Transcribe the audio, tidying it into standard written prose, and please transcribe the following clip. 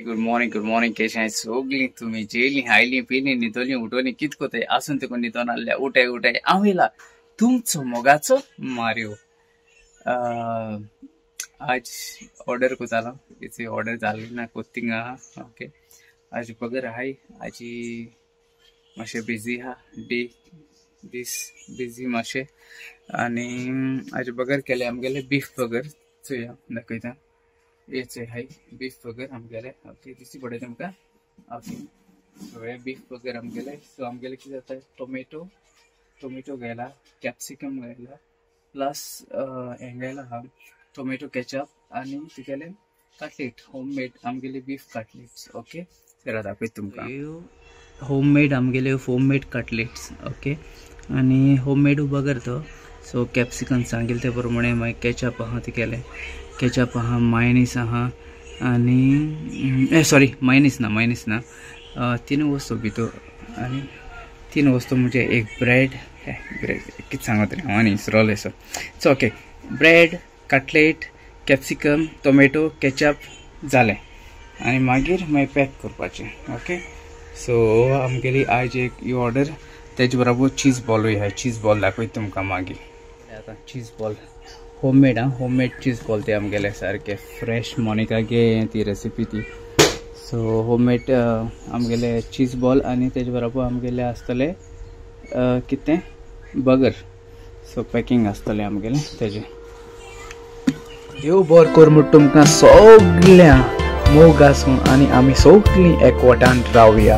Good morning केशें आहाय सगळीं तुमी जेली हायली पिली न्हिदोली उठोली कित कोताय आसून तुका न्हिदो नासल्या उठाय हांव येला तुमचो मोगाचो मारियो आज ऑर्डर कोतालो इथे ऑर्डर जाली ना कोथिंग आहा ओके आज बगर हाय आजी मातशें बिजी आहा डे दीस बिजी मातशें आनी आज बगर केले आमगेले बीफ बगर चोया दाखयता ये हाय बीफ बगर आमगेले ओके दिसती पडे तुमकां ओके सो हे बीफ बगर आमगेले सो आमगेले कितें जाता टोमॅटो घायला कॅप्सिकम घायला प्लस हे घायला हा टोमॅटो केचप आनी तुगेले कटलेट होममेड आमगेले बीफ कटलेट्स ओके जरा दाखयत तुमकां होममेड कटलेट्स ओके आनी होममेड बगर तो सो कॅप्सिकम सांगिल्ले ते प्रमाणे मागीर केचप आहा तुगेले केचप आहा मायनीस आहा आनी सॉरी मायनीस ना तीन वस्तू भितर आनी तीन वस्तू म्हणजे एक ब्रेड कितें सांगत रे हांव आनी इसरोले so okay bread cutlet capsicum tomato ketchup जालें आनी मागीर पॅक करपाचें ओके सो आमगेली आज एक ही ऑर्डर तेजे बरोबर चीज बॉलूय आहा चीज बॉल दाखयत तुमकां मागीर आतां cheese ball homemade cheese ball ते आमगेले सारके फ्रेश मोनिका गे ती रेसिपी ती सो होममेड आमगेले चीज बॉल आनी तेजे बरोबर आमगेले आसतले कितें बगर सो पॅकिंग आसतलें आमगेले तेजे देव बरें कर म्हूण तुमकां सगळ्या मोग आसूं आनी आमी सगळीं एकवटान रावया।